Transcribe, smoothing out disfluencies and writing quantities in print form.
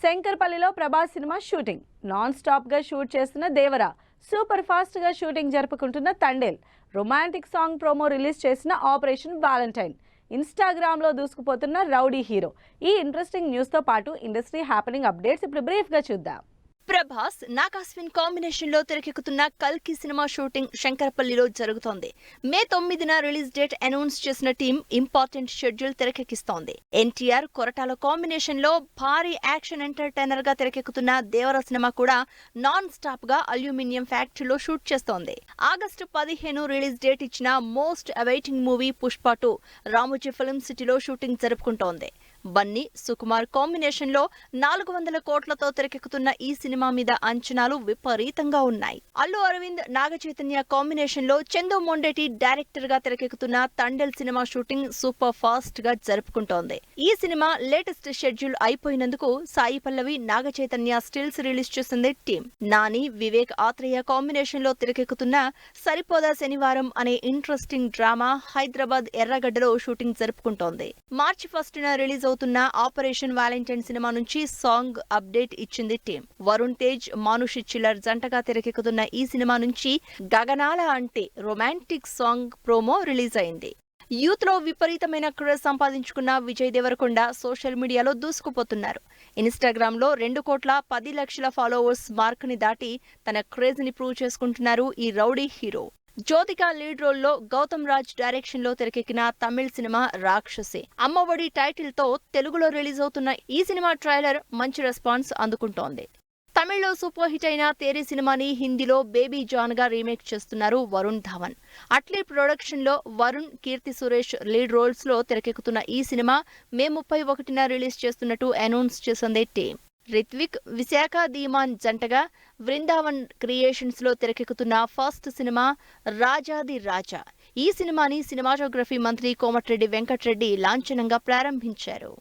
శంకర్పల్లిలో Prabhas cinema shooting non stop గా shoot చేస్తున్న Devara super fast గా షూటింగ్ జరుపుకుంటున్న Thandel romantic song promo release చేసిన ఆపరేషన్ వాలంటైన్ ఇన్స్టాగ్రామ్ లో దూసుకుపోతున్న రౌడీ హీరో. ఈ ఇంట్రెస్టింగ్ న్యూస్ తో పాటు ఇండస్ట్రీ హ్యాపెనింగ్ అప్డేట్స్ ఇప్పుడు బ్రీఫ్ గా చూద్దాం. ప్రభాస్ నాగాస్విన్ కాంబినేషన్ లో తెరకెక్కుతున్న కల్కి సినిమా షూటింగ్ శంకరపల్లిలో జరుగుతోంది. మే 9న రిలీజ్ డేట్ అనౌన్స్ చేసిన టీం ఇంపార్టెంట్ షెడ్యూల్ తెరకెక్కిస్తోంది. ఎన్టీఆర్ కొరటాల కాంబినేషన్ లో భారీ యాక్షన్ ఎంటర్టైనర్ గా తెరకెక్కుతున్న దేవర సినిమా కూడా నాన్ స్టాప్ గా అల్యూమినియం ఫ్యాక్టరీలో షూట్ చేస్తోంది. ఆగస్టు 15 రిలీజ్ డేట్ ఇచ్చిన most awaiting movie Pushpa 2 Ramoji film సిటీలో షూటింగ్ జరుపుకుంటోంది. బన్నీ సుకుమార్ కాంబినేషన్ లో 400 కోట్లతో తెరకెక్కుతున్న ఈ సినిమా మీద అంచనాలు విపరీతంగా ఉన్నాయి. అల్లు అరవింద్ నాగచైతన్య కాంబినేషన్ లో చందు మొండేటి డైరెక్టర్ గా తెరకెక్కుతున్న Thandel cinema shooting super fast గా జరుపుకుంటోంది. ఈ cinema latest schedule అయిపోయినందుకు Sai Pallavi Naga Chaitanya stills release చేసింది టీం. నాని వివేక్ ఆత్రేయ కాంబినేషన్ లో తెరకెక్కుతున్న సరిపోదా శనివారం అనే ఇంట్రెస్టింగ్ డ్రామా హైదరాబాద్ ఎర్రగడ్డలో షూటింగ్ జరుపుకుంటోంది. మార్చి 1న రిలీజ్ అవుతున్న ఆపరేషన్ వాలంటైన్ సినిమా నుంచి సాంగ్ అప్డేట్ ఇచ్చింది టీం. వరుణ్ తేజ్ మానుషి చిల్లర్ జంటగా తెరకెక్కుతున్న ఈ సినిమా నుంచి గగనాల అంటే రొమాంటిక్ సాంగ్ ప్రోమో రిలీజ్ అయింది. యూత్ లో విపరీతమైన క్రేజ్ సంపాదించుకున్న విజయ్ దేవరకొండ సోషల్ మీడియాలో దూసుకుపోతున్నారు. ఇన్స్టాగ్రామ్ లో 2,10 లక్షల ఫాలోవర్స్ మార్క్ ని దాటి తన క్రేజ్ ని ప్రూవ్ చేసుకుంటున్నారు ఈ rowdy hero. Jyothika lead role లో గౌతమ్ రాజ్ డైరెక్షన్ లో తెరకెక్కిన తమిళ సినిమా రాక్షసి అమ్మఒడి టైటిల్ తో తెలుగులో రిలీజ్ అవుతున్న ఈ సినిమా ట్రైలర్ మంచి రెస్పాన్స్ అందుకుంటోంది. తమిళ్లో సూపర్ హిట్ అయిన తేరీ సినిమాని హిందీలో బేబీ జాన్ గా రీమేక్ చేస్తున్నారు వరుణ్ ధవన్. అట్లీ ప్రొడక్షన్ లో వరుణ్ కీర్తి సురేష్ లీడ్ రోల్స్ లో తెరకెక్కుతున్న ఈ సినిమా మే 31న రిలీజ్ చేస్తున్నట్టు అనౌన్స్ చేసింది టీం. రిత్విక్ విశాఖ ధీమాన్ జంటగా బృందావన్ క్రియేషన్స్ లో తెరకెక్కుతున్న ఫస్ట్ సినిమా రాజాది రాజా. ఈ సినిమాని సినిమాటోగ్రఫీ మంత్రి కోమటిరెడ్డి వెంకటరెడ్డి లాంఛనంగా ప్రారంభించారు.